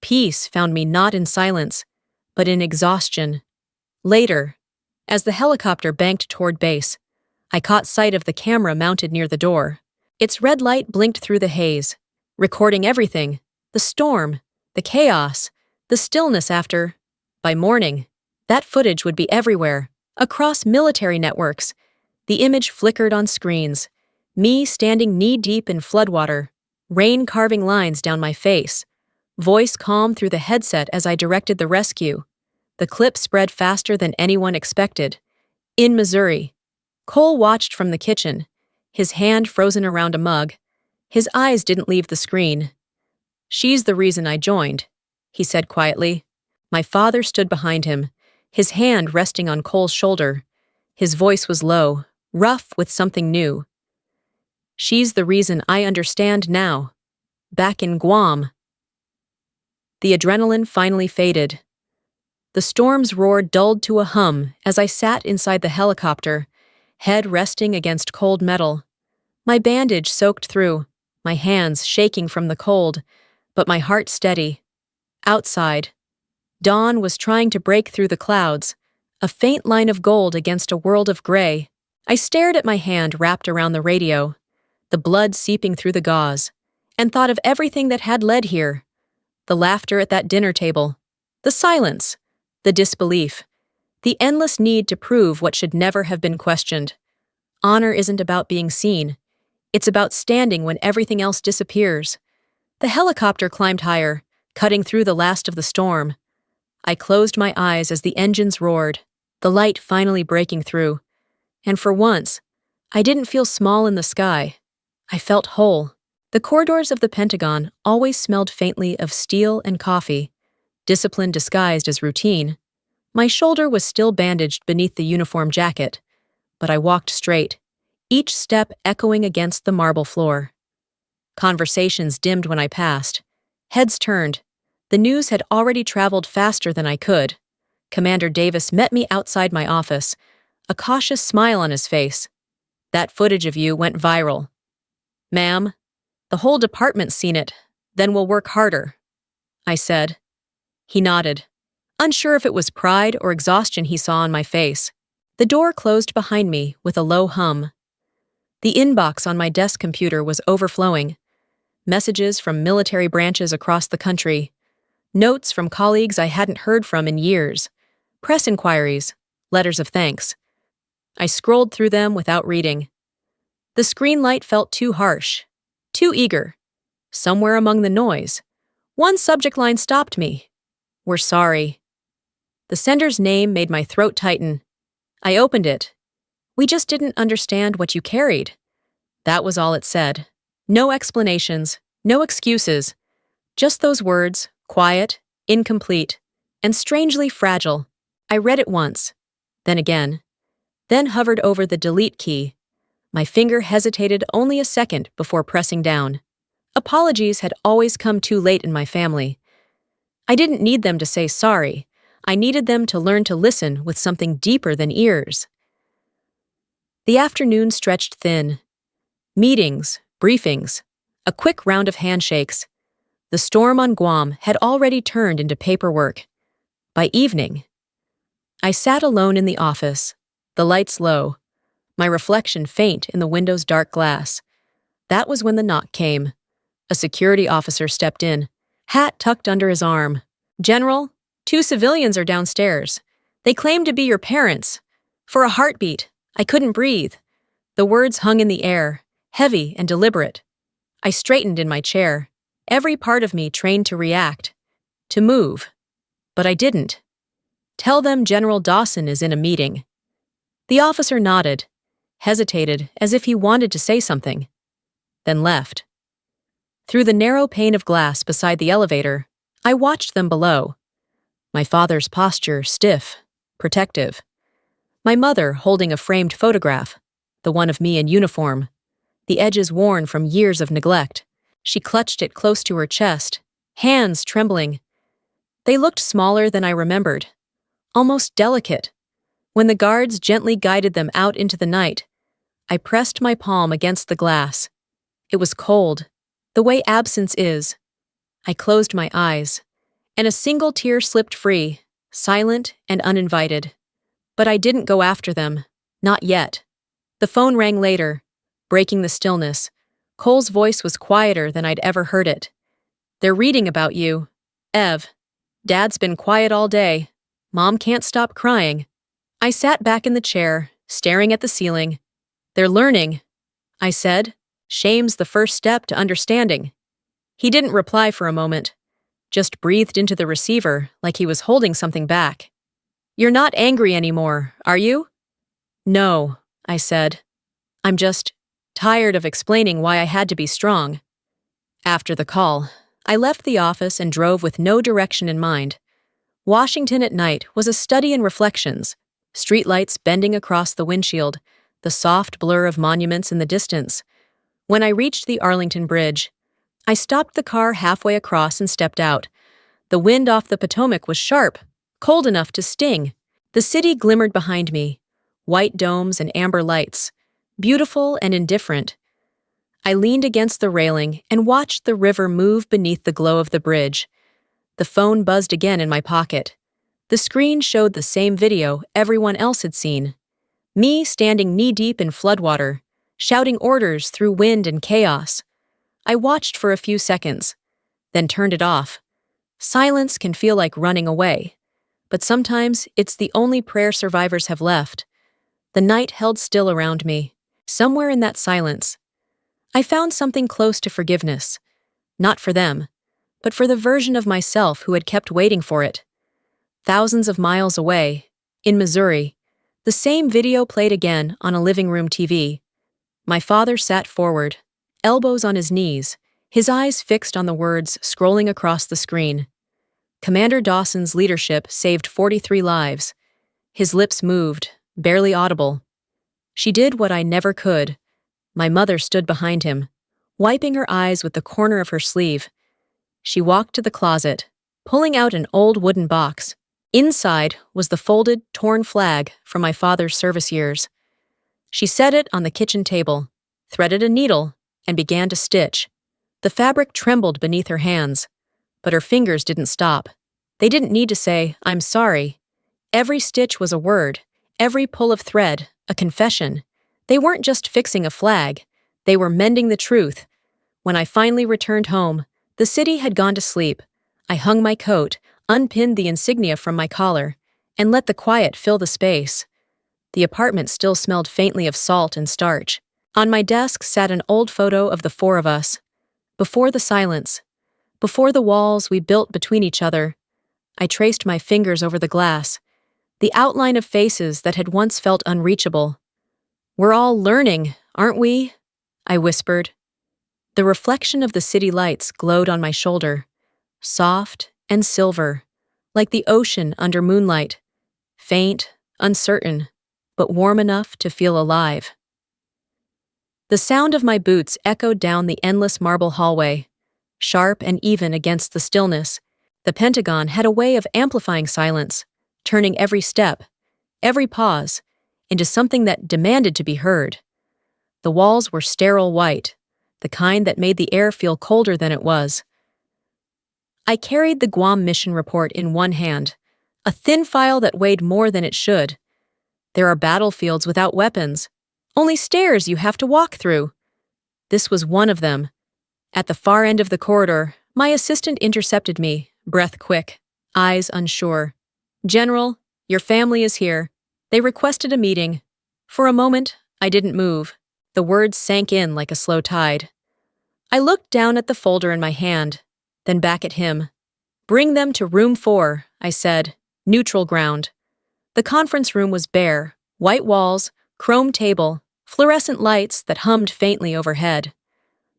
S1: peace found me not in silence, but in exhaustion. Later, as the helicopter banked toward base, I caught sight of the camera mounted near the door. Its red light blinked through the haze, recording everything: the storm, the chaos, the stillness after. By morning, that footage would be everywhere, across military networks. The image flickered on screens, me standing knee-deep in floodwater, rain carving lines down my face, voice calm through the headset as I directed the rescue. The clip spread faster than anyone expected. In Missouri, Cole watched from the kitchen, his hand frozen around a mug. His eyes didn't leave the screen. "She's the reason I joined," he said quietly. My father stood behind him, his hand resting on Cole's shoulder. His voice was low, rough with something new. "She's the reason I understand now. Back in Guam." The adrenaline finally faded. The storm's roar dulled to a hum as I sat inside the helicopter, head resting against cold metal. My bandage soaked through, my hands shaking from the cold, but my heart steady. Outside, dawn was trying to break through the clouds, a faint line of gold against a world of gray. I stared at my hand wrapped around the radio, the blood seeping through the gauze, and thought of everything that had led here. The laughter at that dinner table, the silence, the disbelief, the endless need to prove what should never have been questioned. Honor isn't about being seen. It's about standing when everything else disappears. The helicopter climbed higher, cutting through the last of the storm. I closed my eyes as the engines roared, the light finally breaking through. And for once, I didn't feel small in the sky. I felt whole. The corridors of the Pentagon always smelled faintly of steel and coffee, discipline disguised as routine. My shoulder was still bandaged beneath the uniform jacket, but I walked straight, each step echoing against the marble floor. Conversations dimmed when I passed. Heads turned. The news had already traveled faster than I could. Commander Davis met me outside my office, a cautious smile on his face. "That footage of you went viral." "Ma'am, the whole department's seen it. Then we'll work harder," I said. He nodded, unsure if it was pride or exhaustion he saw on my face. The door closed behind me with a low hum. The inbox on my desk computer was overflowing. Messages from military branches across the country. Notes from colleagues I hadn't heard from in years. Press inquiries. Letters of thanks. I scrolled through them without reading. The screen light felt too harsh, too eager. Somewhere among the noise, one subject line stopped me. "We're sorry." The sender's name made my throat tighten. I opened it. "We just didn't understand what you carried." That was all it said. No explanations, no excuses. Just those words, quiet, incomplete, and strangely fragile. I read it once, then again. then hovered over the delete key. My finger hesitated only a second before pressing down. Apologies had always come too late in my family. I didn't need them to say sorry. I needed them to learn to listen with something deeper than ears. The afternoon stretched thin. Meetings, briefings, a quick round of handshakes. The storm on Guam had already turned into paperwork. By evening, I sat alone in the office, the lights low, my reflection faint in the window's dark glass. That was when the knock came. A security officer stepped in, hat tucked under his arm. "General, 2 civilians are downstairs. They claim to be your parents." For a heartbeat, I couldn't breathe. The words hung in the air, heavy and deliberate. I straightened in my chair, every part of me trained to react, to move. But I didn't. "Tell them General Dawson is in a meeting." The officer nodded, hesitated as if he wanted to say something, then left. Through the narrow pane of glass beside the elevator, I watched them below. My father's posture stiff, protective. My mother holding a framed photograph, the one of me in uniform, the edges worn from years of neglect. She clutched it close to her chest, hands trembling. They looked smaller than I remembered, almost delicate. When the guards gently guided them out into the night, I pressed my palm against the glass. It was cold, the way absence is. I closed my eyes, and a single tear slipped free, silent and uninvited. But I didn't go after them, not yet. The phone rang later, breaking the stillness. Cole's voice was quieter than I'd ever heard it. "They're reading about you. Ev. Dad's been quiet all day. Mom can't stop crying." I sat back in the chair, staring at the ceiling. "They're learning," I said. "Shame's the first step to understanding." He didn't reply for a moment, just breathed into the receiver like he was holding something back. "You're not angry anymore, are you?" "No," I said. "I'm just tired of explaining why I had to be strong." After the call, I left the office and drove with no direction in mind. Washington at night was a study in reflections, streetlights bending across the windshield, the soft blur of monuments in the distance. When I reached the Arlington Bridge, I stopped the car halfway across and stepped out. The wind off the Potomac was sharp, cold enough to sting. The city glimmered behind me, white domes and amber lights, beautiful and indifferent. I leaned against the railing and watched the river move beneath the glow of the bridge. The phone buzzed again in my pocket. The screen showed the same video everyone else had seen. Me standing knee-deep in floodwater, shouting orders through wind and chaos. I watched for a few seconds, then turned it off. Silence can feel like running away, but sometimes it's the only prayer survivors have left. The night held still around me. Somewhere in that silence, I found something close to forgiveness. Not for them, but for the version of myself who had kept waiting for it. Thousands of miles away, in Missouri, the same video played again on a living room TV. My father sat forward, elbows on his knees, his eyes fixed on the words scrolling across the screen. Commander Dawson's leadership saved 43 lives. His lips moved, barely audible. "She did what I never could." My mother stood behind him, wiping her eyes with the corner of her sleeve. She walked to the closet, pulling out an old wooden box. Inside was the folded, torn flag from my father's service years. She set it on the kitchen table, threaded a needle, and began to stitch. The fabric trembled beneath her hands, but her fingers didn't stop. They didn't need to say, "I'm sorry." Every stitch was a word, every pull of thread, a confession. They weren't just fixing a flag, they were mending the truth. When I finally returned home, the city had gone to sleep. I hung my coat, unpinned the insignia from my collar, and let the quiet fill the space. The apartment still smelled faintly of salt and starch. On my desk sat an old photo of the 4 of us. Before the silence, before the walls we built between each other, I traced my fingers over the glass, the outline of faces that had once felt unreachable. "We're all learning, aren't we?" I whispered. The reflection of the city lights glowed on my shoulder, soft and silver, like the ocean under moonlight, faint, uncertain, but warm enough to feel alive. The sound of my boots echoed down the endless marble hallway, sharp and even against the stillness. The Pentagon had a way of amplifying silence, turning every step, every pause, into something that demanded to be heard. The walls were sterile white, the kind that made the air feel colder than it was. I carried the Guam mission report in one hand, a thin file that weighed more than it should. There are battlefields without weapons, only stairs you have to walk through. This was one of them. At the far end of the corridor, my assistant intercepted me, breath quick, eyes unsure. "General, your family is here. They requested a meeting." For a moment, I didn't move. The words sank in like a slow tide. I looked down at the folder in my hand, then back at him. "Bring them to room 4, I said. Neutral ground." The conference room was bare, white walls, chrome table, fluorescent lights that hummed faintly overhead.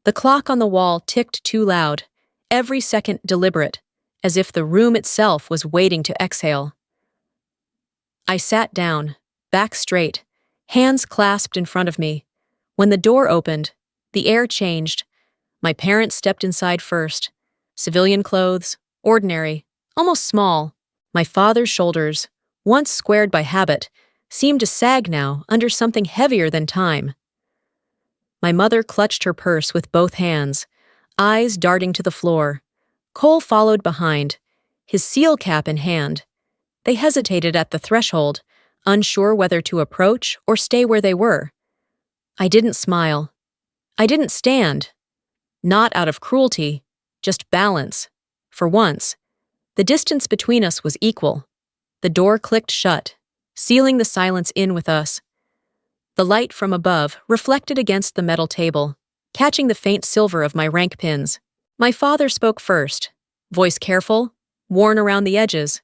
S1: The clock on the wall ticked too loud, every second deliberate, as if the room itself was waiting to exhale. I sat down, back straight, hands clasped in front of me. When the door opened, the air changed. My parents stepped inside first. Civilian clothes, ordinary, almost small. My father's shoulders, once squared by habit, seemed to sag now under something heavier than time. My mother clutched her purse with both hands, eyes darting to the floor. Cole followed behind, his seal cap in hand. They hesitated at the threshold, unsure whether to approach or stay where they were. I didn't smile. I didn't stand. Not out of cruelty, just balance. For once, the distance between us was equal. The door clicked shut, sealing the silence in with us. The light from above reflected against the metal table, catching the faint silver of my rank pins. My father spoke first, voice careful, worn around the edges.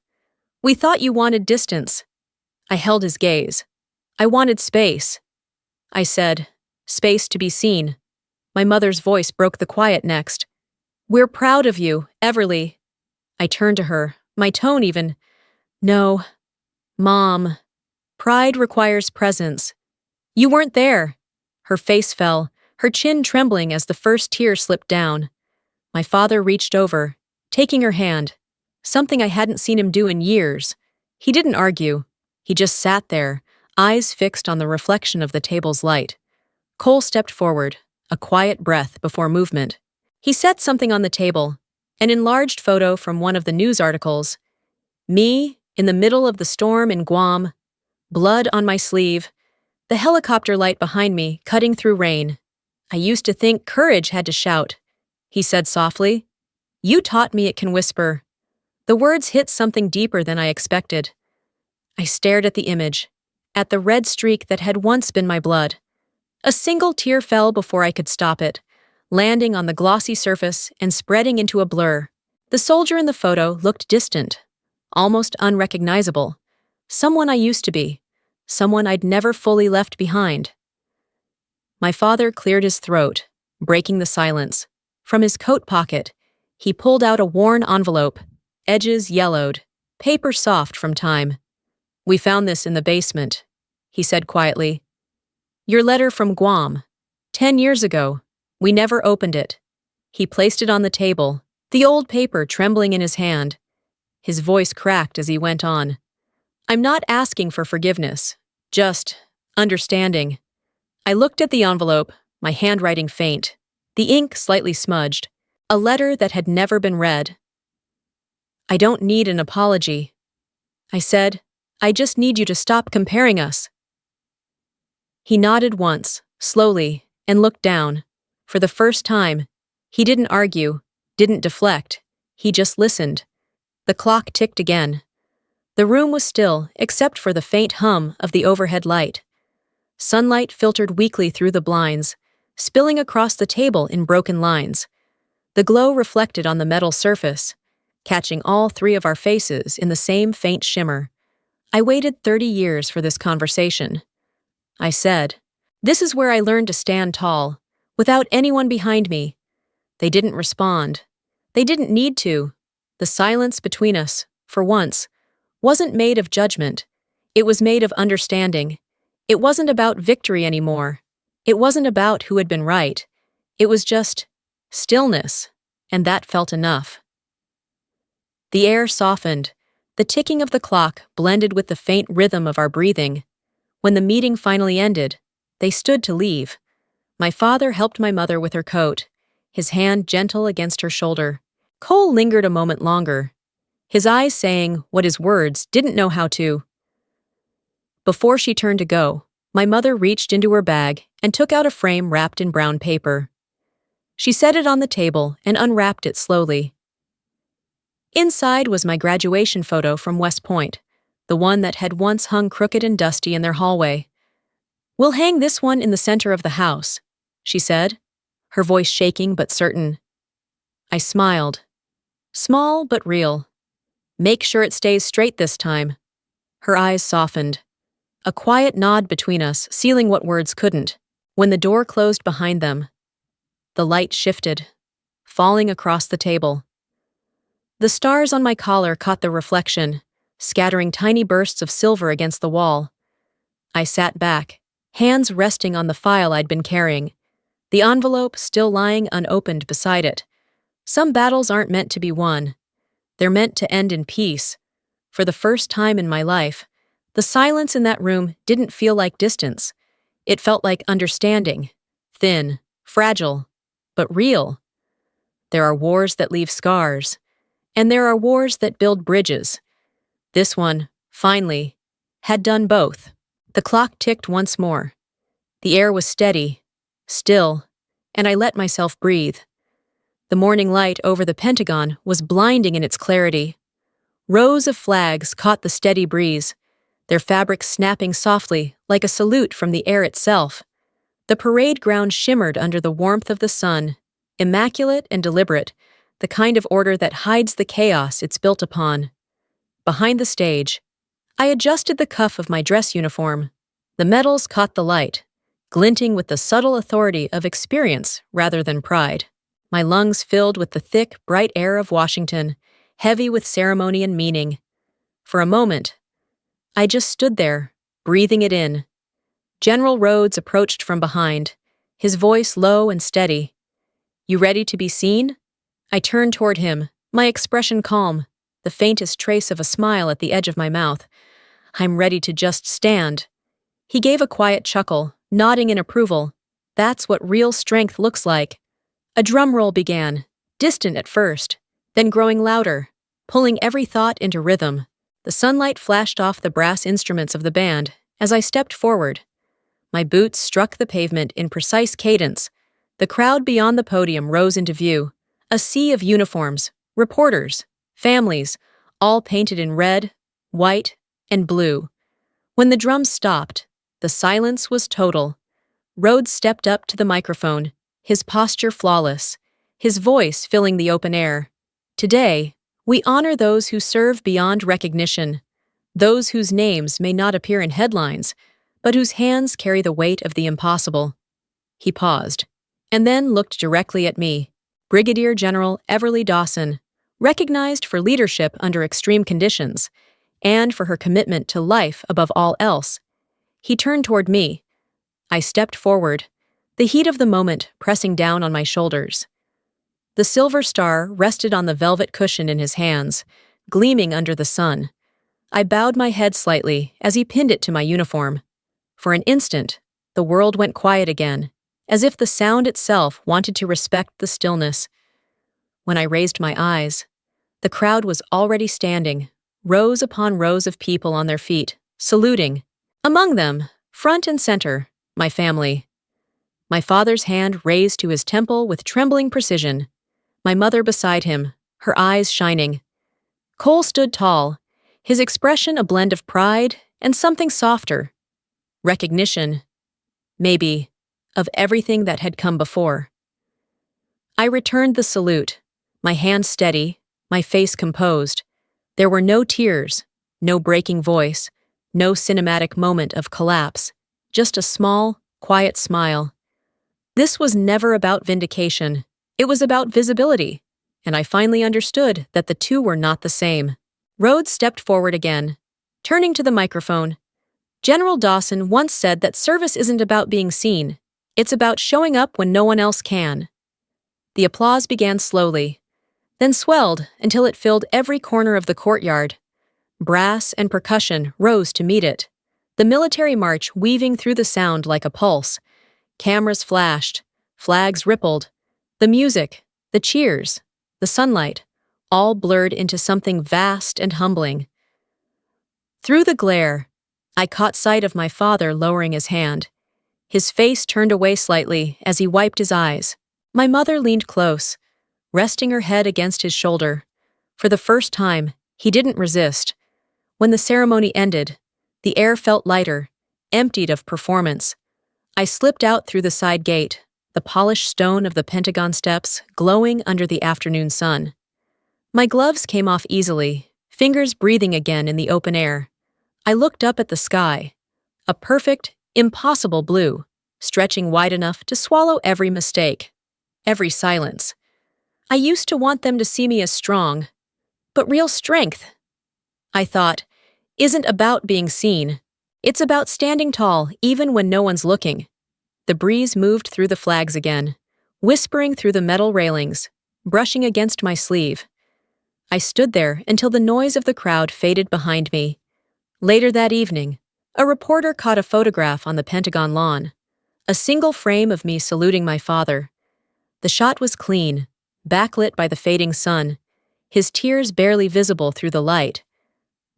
S1: "We thought you wanted distance." I held his gaze. "I wanted space." I said, "Space to be seen." My mother's voice broke the quiet next. "We're proud of you, Everly." I turned to her, my tone even. "No, Mom. Pride requires presence. You weren't there." Her face fell, her chin trembling as the first tear slipped down. My father reached over, taking her hand, something I hadn't seen him do in years. He didn't argue. He just sat there, eyes fixed on the reflection of the table's light. Cole stepped forward, a quiet breath before movement. He set something on the table, an enlarged photo from one of the news articles. Me, in the middle of the storm in Guam, blood on my sleeve, the helicopter light behind me cutting through rain. "I used to think courage had to shout," he said softly. "You taught me it can whisper." The words hit something deeper than I expected. I stared at the image, at the red streak that had once been my blood. A single tear fell before I could stop it, landing on the glossy surface and spreading into a blur. The soldier in the photo looked distant, almost unrecognizable. Someone I used to be, someone I'd never fully left behind. My father cleared his throat, breaking the silence. From his coat pocket, he pulled out a worn envelope, edges yellowed, paper soft from time. "We found this in the basement," he said quietly. "Your letter from Guam. 10 years ago. We never opened it." He placed it on the table, the old paper trembling in his hand. His voice cracked as he went on. "I'm not asking for forgiveness, just understanding." I looked at the envelope, my handwriting faint, the ink slightly smudged, a letter that had never been read. "I don't need an apology," I said. "I just need you to stop comparing us." He nodded once, slowly, and looked down. For the first time, he didn't argue, didn't deflect. He just listened. The clock ticked again. The room was still, except for the faint hum of the overhead light. Sunlight filtered weakly through the blinds, spilling across the table in broken lines. The glow reflected on the metal surface, catching all 3 of our faces in the same faint shimmer. I waited 30 years for this conversation. I said, "This is where I learned to stand tall, without anyone behind me." They didn't respond. They didn't need to. The silence between us, for once, wasn't made of judgment. It was made of understanding. It wasn't about victory anymore. It wasn't about who had been right. It was just stillness, and that felt enough. The air softened. The ticking of the clock blended with the faint rhythm of our breathing. When the meeting finally ended, they stood to leave. My father helped my mother with her coat, his hand gentle against her shoulder. Cole lingered a moment longer, his eyes saying what his words didn't know how to. Before she turned to go, my mother reached into her bag and took out a frame wrapped in brown paper. She set it on the table and unwrapped it slowly. Inside was my graduation photo from West Point, the one that had once hung crooked and dusty in their hallway. "We'll hang this one in the center of the house," she said, her voice shaking but certain. I smiled. Small but real. "Make sure it stays straight this time." Her eyes softened. A quiet nod between us, sealing what words couldn't. When the door closed behind them, the light shifted, falling across the table. The stars on my collar caught the reflection, scattering tiny bursts of silver against the wall. I sat back, hands resting on the file I'd been carrying, the envelope still lying unopened beside it. Some battles aren't meant to be won. They're meant to end in peace. For the first time in my life, the silence in that room didn't feel like distance. It felt like understanding, thin, fragile, but real. There are wars that leave scars, and there are wars that build bridges. This one, finally, had done both. The clock ticked once more. The air was steady, still, and I let myself breathe. The morning light over the Pentagon was blinding in its clarity. Rows of flags caught the steady breeze, their fabrics snapping softly like a salute from the air itself. The parade ground shimmered under the warmth of the sun, immaculate and deliberate, the kind of order that hides the chaos it's built upon. Behind the stage, I adjusted the cuff of my dress uniform. The medals caught the light, glinting with the subtle authority of experience rather than pride. My lungs filled with the thick, bright air of Washington, heavy with ceremony and meaning. For a moment, I just stood there, breathing it in. General Rhodes approached from behind, his voice low and steady. "You ready to be seen?" I turned toward him, my expression calm, the faintest trace of a smile at the edge of my mouth. "I'm ready to just stand." He gave a quiet chuckle, nodding in approval. "That's what real strength looks like." A drum roll began, distant at first, then growing louder, pulling every thought into rhythm. The sunlight flashed off the brass instruments of the band as I stepped forward. My boots struck the pavement in precise cadence. The crowd beyond the podium rose into view, a sea of uniforms, reporters, families, all painted in red, white, and blue. When the drums stopped, the silence was total. Rhodes stepped up to the microphone, his posture flawless, his voice filling the open air. "Today, we honor those who serve beyond recognition, those whose names may not appear in headlines, but whose hands carry the weight of the impossible." He paused, and then looked directly at me. Brigadier General Everly Dawson, recognized for leadership under extreme conditions, and for her commitment to life above all else. He turned toward me. I stepped forward, the heat of the moment pressing down on my shoulders. The silver star rested on the velvet cushion in his hands, gleaming under the sun. I bowed my head slightly as he pinned it to my uniform. For an instant, the world went quiet again, as if the sound itself wanted to respect the stillness. When I raised my eyes, the crowd was already standing, rows upon rows of people on their feet, saluting. Among them, front and center, my family. My father's hand raised to his temple with trembling precision. My mother beside him, her eyes shining. Cole stood tall, his expression a blend of pride and something softer. Recognition, maybe, of everything that had come before. I returned the salute, my hand steady, my face composed. There were no tears, no breaking voice, no cinematic moment of collapse, just a small, quiet smile. This was never about vindication. It was about visibility, and I finally understood that the two were not the same. Rhodes stepped forward again, turning to the microphone. General Dawson once said that service isn't about being seen, it's about showing up when no one else can. The applause began slowly, then swelled until it filled every corner of the courtyard. Brass and percussion rose to meet it, the military march weaving through the sound like a pulse. Cameras flashed, flags rippled. The music, the cheers, the sunlight, all blurred into something vast and humbling. Through the glare, I caught sight of my father lowering his hand. His face turned away slightly as he wiped his eyes. My mother leaned close, resting her head against his shoulder. For the first time, he didn't resist. When the ceremony ended, the air felt lighter, emptied of performance. I slipped out through the side gate, the polished stone of the Pentagon steps glowing under the afternoon sun. My gloves came off easily, fingers breathing again in the open air. I looked up at the sky, a perfect, impossible blue, stretching wide enough to swallow every mistake, every silence. I used to want them to see me as strong, but real strength, I thought, isn't about being seen. It's about standing tall even when no one's looking. The breeze moved through the flags again, whispering through the metal railings, brushing against my sleeve. I stood there until the noise of the crowd faded behind me. Later that evening, a reporter caught a photograph on the Pentagon lawn, a single frame of me saluting my father. The shot was clean, backlit by the fading sun, his tears barely visible through the light.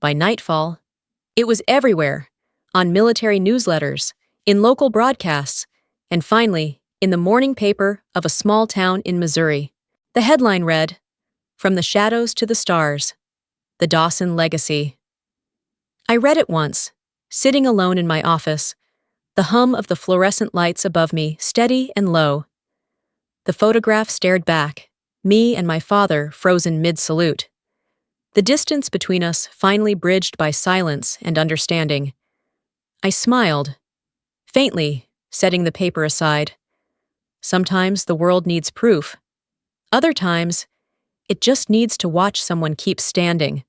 S1: By nightfall, it was everywhere, on military newsletters, in local broadcasts, and finally, in the morning paper of a small town in Missouri. The headline read, "From the Shadows to the Stars, The Dawson Legacy." I read it once, sitting alone in my office, the hum of the fluorescent lights above me steady and low. The photograph stared back, me and my father frozen mid-salute. The distance between us finally bridged by silence and understanding. I smiled, faintly, setting the paper aside. Sometimes the world needs proof. Other times, it just needs to watch someone keep standing.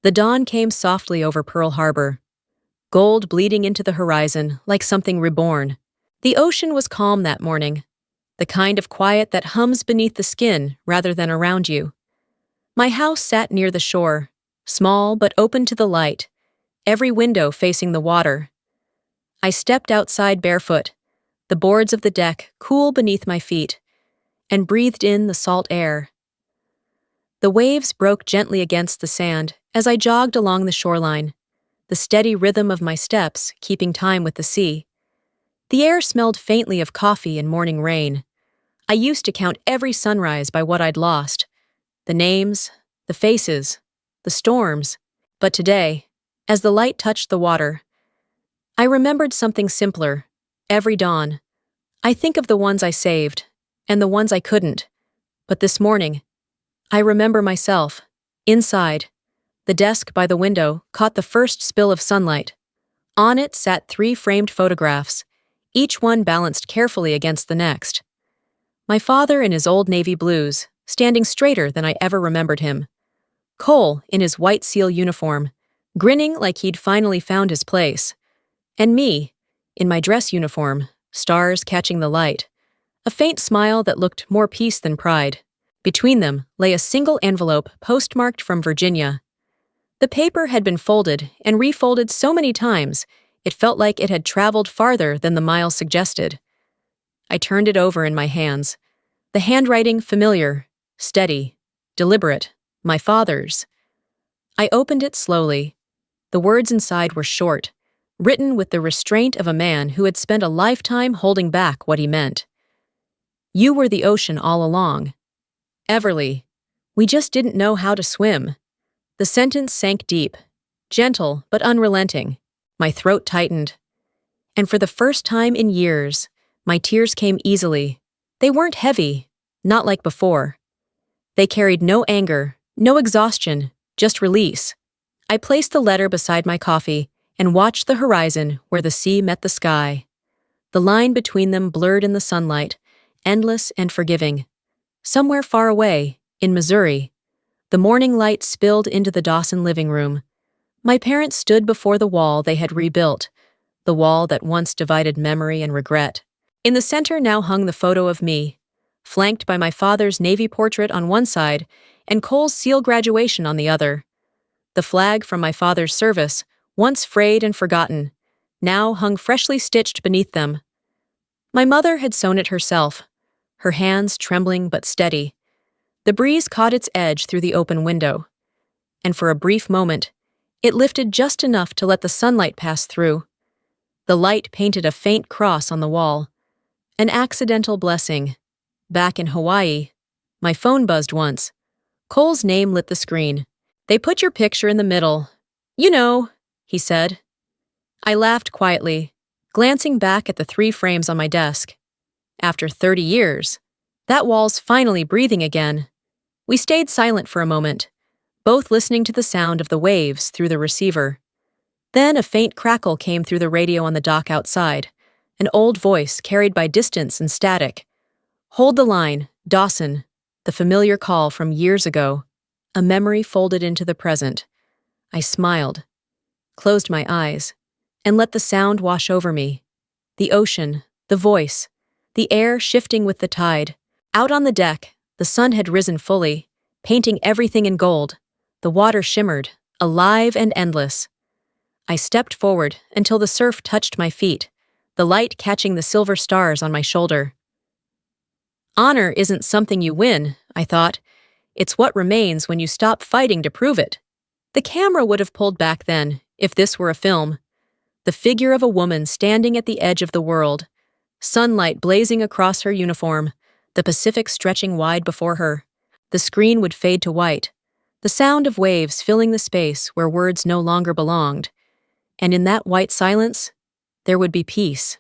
S1: The dawn came softly over Pearl Harbor, gold bleeding into the horizon like something reborn. The ocean was calm that morning, the kind of quiet that hums beneath the skin rather than around you. My house sat near the shore, small but open to the light, every window facing the water. I stepped outside barefoot, the boards of the deck cool beneath my feet, and breathed in the salt air. The waves broke gently against the sand as I jogged along the shoreline, the steady rhythm of my steps keeping time with the sea. The air smelled faintly of coffee and morning rain. I used to count every sunrise by what I'd lost. The names, the faces, the storms. But today, as the light touched the water, I remembered something simpler. Every dawn, I think of the ones I saved, and the ones I couldn't. But this morning, I remember myself, inside. The desk by the window caught the first spill of sunlight. On it sat 3 framed photographs, each one balanced carefully against the next. My father in his old navy blues, standing straighter than I ever remembered him. Cole in his white SEAL uniform, grinning like he'd finally found his place. And me, in my dress uniform, stars catching the light. A faint smile that looked more peace than pride. Between them lay a single envelope postmarked from Virginia. The paper had been folded and refolded so many times, it felt like it had traveled farther than the miles suggested. I turned it over in my hands. The handwriting familiar, steady, deliberate, my father's. I opened it slowly. The words inside were short, written with the restraint of a man who had spent a lifetime holding back what he meant. You were the ocean all along. Everly, we just didn't know how to swim. The sentence sank deep, gentle but unrelenting. My throat tightened. And for the first time in years, my tears came easily. They weren't heavy, not like before. They carried no anger, no exhaustion, just release. I placed the letter beside my coffee and watched the horizon where the sea met the sky. The line between them blurred in the sunlight, endless and forgiving. Somewhere far away, in Missouri, the morning light spilled into the Dawson living room. My parents stood before the wall they had rebuilt, the wall that once divided memory and regret. In the center now hung the photo of me, flanked by my father's Navy portrait on one side and Cole's SEAL graduation on the other. The flag from my father's service, once frayed and forgotten, now hung freshly stitched beneath them. My mother had sewn it herself, her hands trembling but steady. The breeze caught its edge through the open window, and for a brief moment, it lifted just enough to let the sunlight pass through. The light painted a faint cross on the wall, an accidental blessing. Back in Hawaii, my phone buzzed once. Cole's name lit the screen. "They put your picture in the middle. You know," he said. I laughed quietly, glancing back at the 3 frames on my desk. After 30 years, that wall's finally breathing again. We stayed silent for a moment, both listening to the sound of the waves through the receiver. Then a faint crackle came through the radio on the dock outside, an old voice carried by distance and static. "Hold the line, Dawson," the familiar call from years ago, a memory folded into the present. I smiled, closed my eyes, and let the sound wash over me. The ocean, the voice, the air shifting with the tide. Out on the deck, the sun had risen fully, painting everything in gold. The water shimmered, alive and endless. I stepped forward until the surf touched my feet, the light catching the silver stars on my shoulder. Honor isn't something you win, I thought. It's what remains when you stop fighting to prove it. The camera would have pulled back then, if this were a film. The figure of a woman standing at the edge of the world, sunlight blazing across her uniform, the Pacific stretching wide before her. The screen would fade to white, the sound of waves filling the space where words no longer belonged. And in that white silence, there would be peace.